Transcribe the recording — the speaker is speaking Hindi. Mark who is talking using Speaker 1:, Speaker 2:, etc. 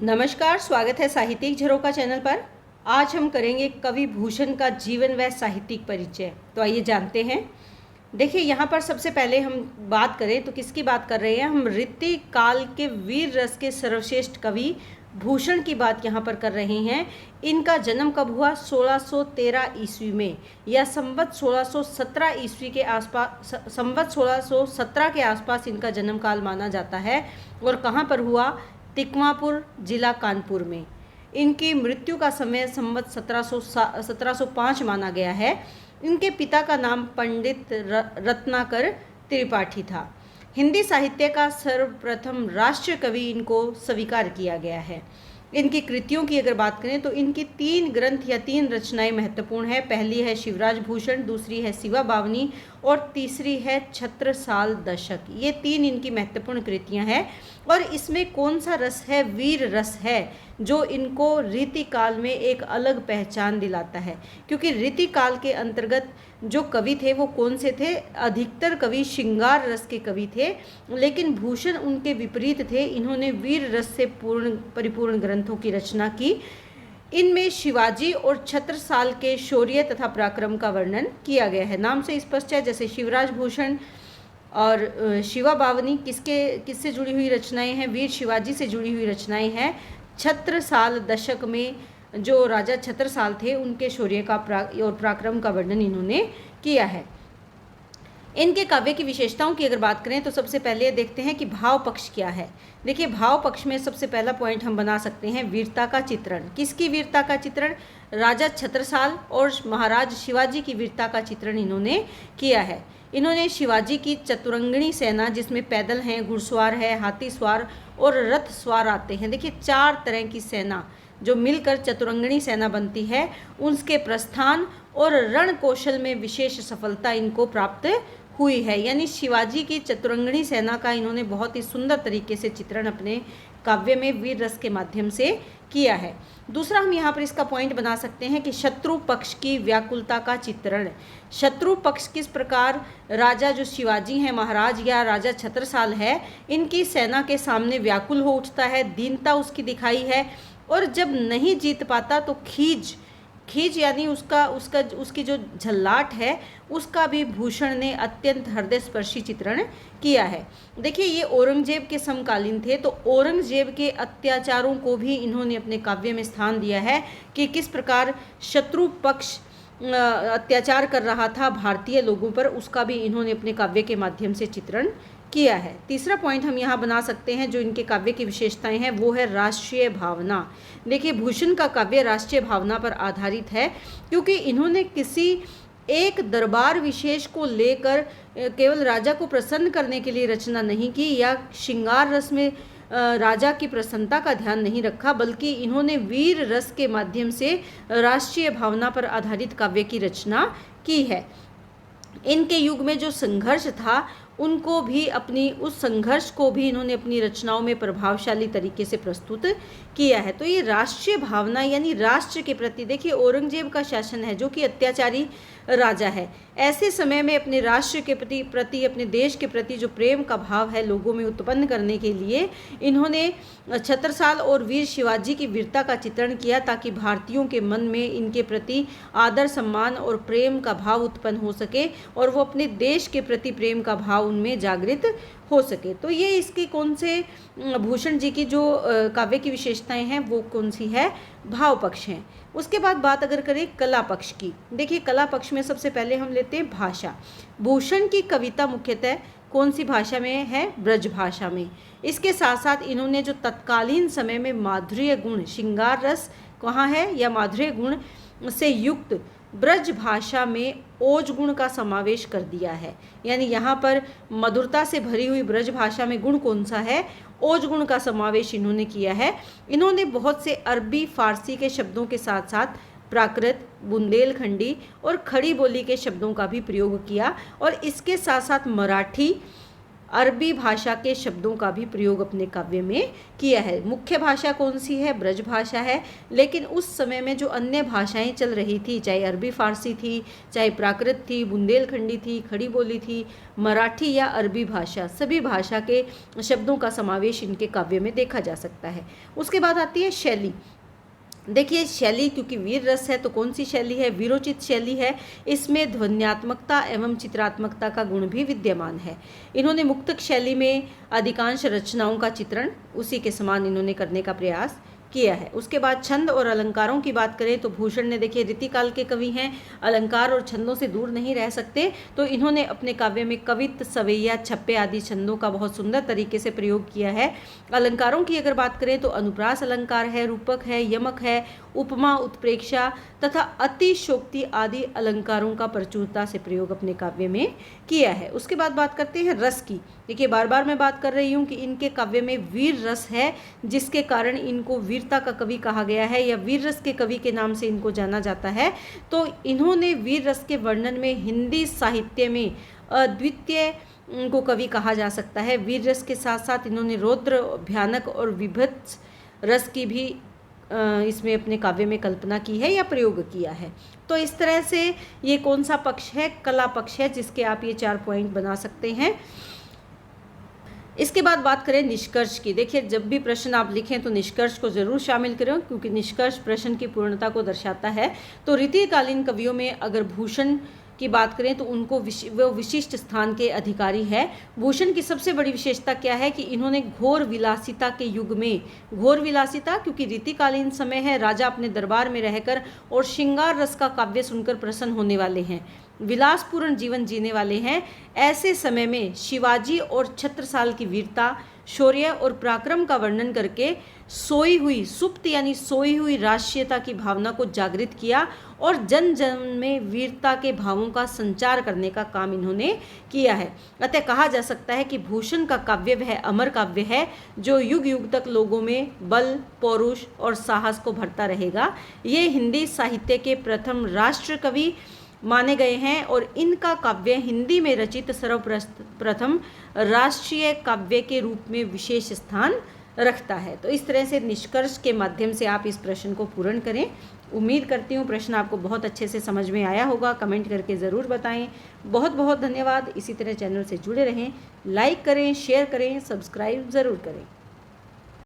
Speaker 1: नमस्कार, स्वागत है साहित्यिक झरोखा चैनल पर। आज हम करेंगे कवि भूषण का जीवन व साहित्यिक परिचय। तो आइए जानते हैं। देखिए, यहाँ पर सबसे पहले हम बात करें तो किसकी बात कर रहे हैं? हम ऋतिक काल के वीर रस के सर्वश्रेष्ठ कवि भूषण की बात यहाँ पर कर रहे हैं। इनका जन्म कब हुआ? 1613 ईस्वी में या संवत 1617 ईस्वी के आसपास, संवत 1617 के आसपास इनका जन्म काल माना जाता है। और कहाँ पर हुआ? तिकमापुर, जिला कानपुर में। इनकी मृत्यु का समय संवत 1705 माना गया है। इनके पिता का नाम पंडित रत्नाकर त्रिपाठी था। हिंदी साहित्य का सर्वप्रथम राष्ट्रीय कवि इनको स्वीकार किया गया है। इनकी कृतियों की अगर बात करें तो इनकी 3 ग्रंथ या 3 रचनाएं महत्वपूर्ण है। पहली है शिवराज भूषण, दूसरी है शिवा बावनी और तीसरी है छत्रसाल दशक। ये 3 इनकी महत्वपूर्ण कृतियां हैं। और इसमें कौन सा रस है? वीर रस है, जो इनको रीतिकाल में एक अलग पहचान दिलाता है। क्योंकि रीतिकाल के अंतर्गत जो कवि थे वो कौन से थे? अधिकतर कवि श्रृंगार रस के कवि थे, लेकिन भूषण उनके विपरीत थे। इन्होंने वीर रस से परिपूर्ण ग्रंथों की रचना की। इनमें शिवाजी और छत्रसाल के शौर्य तथा पराक्रम का वर्णन किया गया है। नाम से स्पष्ट है, जैसे शिवराज भूषण और शिवा बावनी किससे जुड़ी हुई रचनाएं हैं? वीर शिवाजी से जुड़ी हुई रचनाएं हैं। छत्रसाल दशक में जो राजा छत्रसाल थे उनके शौर्य का और पराक्रम का वर्णन इन्होंने किया है। इनके काव्य की विशेषताओं की अगर बात करें तो सबसे पहले देखते हैं कि भाव पक्ष क्या है। देखिए, भाव पक्ष में सबसे पहला पॉइंट हम बना सकते हैं वीरता का चित्रण। किसकी वीरता का चित्रण? राजा छत्रसाल और महाराज शिवाजी की वीरता का चित्रण इन्होंने किया है। इन्होंने शिवाजी की चतुरंगिणी सेना, जिसमें पैदल हैं, घुड़सवार है, हाथी सवार और रथ सवार आते हैं। देखिए, 4 तरह की सेना जो मिलकर चतुरंगिणी सेना बनती है, उसके प्रस्थान और रण कौशल में विशेष सफलता इनको प्राप्त हुई है। यानी शिवाजी की चतुरंगिणी सेना का इन्होंने बहुत ही सुंदर तरीके से चित्रण अपने काव्य में वीर रस के माध्यम से किया है। दूसरा हम यहाँ पर इसका पॉइंट बना सकते हैं कि शत्रु पक्ष की व्याकुलता का चित्रण। शत्रु पक्ष किस प्रकार राजा जो शिवाजी हैं, महाराज या राजा छत्रसाल है, इनकी सेना के सामने व्याकुल हो उठता है, दीनता उसकी दिखाई है। और जब नहीं जीत पाता तो खीज यानी उसकी जो झल्लाट है, उसका भी भूषण ने अत्यंत हृदय स्पर्शी चित्रण किया है। देखिए, ये औरंगजेब के समकालीन थे, तो औरंगजेब के अत्याचारों को भी इन्होंने अपने काव्य में स्थान दिया है कि किस प्रकार शत्रु पक्ष अत्याचार कर रहा था भारतीय लोगों पर, उसका भी इन्होंने अपने काव्य के माध्यम से चित्रण किया है। तीसरा पॉइंट हम यहाँ बना सकते हैं जो इनके काव्य की विशेषताएं हैं, वो है राष्ट्रीय भावना। देखिए, भूषण का काव्य राष्ट्रीय भावना पर आधारित है, क्योंकि इन्होंने किसी एक दरबार विशेष को लेकर केवल राजा को प्रसन्न करने के लिए रचना नहीं की या श्रृंगार रस में राजा की प्रसन्नता का ध्यान नहीं रखा, बल्कि इन्होंने वीर रस के माध्यम से राष्ट्रीय भावना पर आधारित काव्य की रचना की है। इनके युग में जो संघर्ष था, उनको भी उस संघर्ष को भी इन्होंने अपनी रचनाओं में प्रभावशाली तरीके से प्रस्तुत किया है। तो ये राष्ट्रीय भावना यानी राष्ट्र के प्रति, देखिए औरंगजेब का शासन है जो कि अत्याचारी राजा है। ऐसे समय में अपने राष्ट्र के प्रति अपने देश के प्रति जो प्रेम का भाव है लोगों में उत्पन्न करने के लिए इन्होंने छत्रसाल और वीर शिवाजी की वीरता का चित्रण किया, ताकि भारतीयों के मन में इनके प्रति आदर, सम्मान और प्रेम का भाव उत्पन्न हो सके और वो अपने देश के प्रति प्रेम का भाव उनमें जागृत हो सके। तो ये इसकी कौन से भूषण जी की जो काव्य की विशेषताएं हैं वो कौन सी है? भाव पक्ष हैं। उसके बाद बात अगर करें कला पक्ष की, देखिए कला पक्ष में सबसे पहले हम लेते हैं भाषा। भूषण की कविता मुख्यतः कौन सी भाषा में है? ब्रज भाषा में। इसके साथ साथ इन्होंने जो तत्कालीन समय में माधुर्य गुण, श्रृंगार रस कहाँ है या माधुर्य गुण से युक्त ब्रज भाषा में ओज गुण का समावेश कर दिया है। यानी यहाँ पर मधुरता से भरी हुई ब्रज भाषा में गुण कौन सा है? ओज गुण का समावेश इन्होंने किया है। इन्होंने बहुत से अरबी, फारसी के शब्दों के साथ साथ प्राकृत, बुंदेलखंडी और खड़ी बोली के शब्दों का भी प्रयोग किया। और इसके साथ साथ मराठी, अरबी भाषा के शब्दों का भी प्रयोग अपने काव्य में किया है। मुख्य भाषा कौन सी है? ब्रज भाषा है, लेकिन उस समय में जो अन्य भाषाएं चल रही थी, चाहे अरबी फारसी थी, चाहे प्राकृत थी, बुंदेलखंडी थी, खड़ी बोली थी, मराठी या अरबी भाषा, सभी भाषा के शब्दों का समावेश इनके काव्य में देखा जा सकता है। उसके बाद आती है शैली। देखिए शैली, क्योंकि वीर रस है तो कौन सी शैली है? वीरोचित शैली है। इसमें ध्वन्यात्मकता एवं चित्रात्मकता का गुण भी विद्यमान है। इन्होंने मुक्तक शैली में अधिकांश रचनाओं का चित्रण उसी के समान इन्होंने करने का प्रयास किया है। उसके बाद छंद और अलंकारों की बात करें तो भूषण ने, देखिए रीतिकाल के कवि हैं, अलंकार और छंदों से दूर नहीं रह सकते, तो इन्होंने अपने काव्य में कवित्त, सवैया, छप्पे आदि छंदों का बहुत सुंदर तरीके से प्रयोग किया है। अलंकारों की अगर बात करें तो अनुप्रास अलंकार है, रूपक है, यमक है, उपमा, उत्प्रेक्षा तथा अतिशोक्ति आदि अलंकारों का प्रचुरता से प्रयोग अपने काव्य में किया है। उसके बाद बात करते हैं रस की। देखिए बार बार मैं बात कर रही हूँ कि इनके काव्य में वीर रस है, जिसके कारण इनको वीरता का कवि कहा गया है या वीर रस के कवि के नाम से इनको जाना जाता है। तो इन्होंने वीर रस के वर्णन में हिंदी साहित्य में अद्वितीय को कवि कहा जा सकता है। वीर रस के साथ साथ इन्होंने रौद्र, भयानक और विभत्स रस की भी इसमें अपने काव्य में कल्पना की है या प्रयोग किया है। तो इस तरह से ये कौन सा पक्ष है? कला पक्ष है, जिसके आप ये 4 पॉइंट बना सकते हैं। इसके बाद बात करें निष्कर्ष की। देखिए जब भी प्रश्न आप लिखें तो निष्कर्ष को जरूर शामिल करें, क्योंकि निष्कर्ष प्रश्न की पूर्णता को दर्शाता है। तो रीतिकालीन कवियों में अगर भूषण की बात करें तो उनको वो विशिष्ट स्थान के अधिकारी है। भूषण की सबसे बड़ी विशेषता क्या है कि इन्होंने घोर विलासिता के युग में, घोर विलासिता क्योंकि रीतिकालीन समय है, राजा अपने दरबार में रहकर और श्रृंगार रस का काव्य सुनकर प्रसन्न होने वाले हैं, विलासपूर्ण जीवन जीने वाले हैं। ऐसे समय में शिवाजी और छत्रसाल की वीरता, शौर्य और पराक्रम का वर्णन करके सोई हुई, सुप्त यानी सोई हुई राष्ट्रीयता की भावना को जागृत किया और जन जन में वीरता के भावों का संचार करने का काम इन्होंने किया है। अतः कहा जा सकता है कि भूषण का काव्य वह अमर काव्य है जो युग युग तक लोगों में बल, पौरुष और साहस को भरता रहेगा। ये हिंदी साहित्य के प्रथम राष्ट्र कवि माने गए हैं और इनका काव्य हिंदी में रचित सर्वप्रथम राष्ट्रीय काव्य के रूप में विशेष स्थान रखता है। तो इस तरह से निष्कर्ष के माध्यम से आप इस प्रश्न को पूर्ण करें। उम्मीद करती हूँ प्रश्न आपको बहुत अच्छे से समझ में आया होगा। कमेंट करके ज़रूर बताएं। बहुत बहुत धन्यवाद। इसी तरह चैनल से जुड़े रहें, लाइक करें, शेयर करें, सब्सक्राइब ज़रूर करें।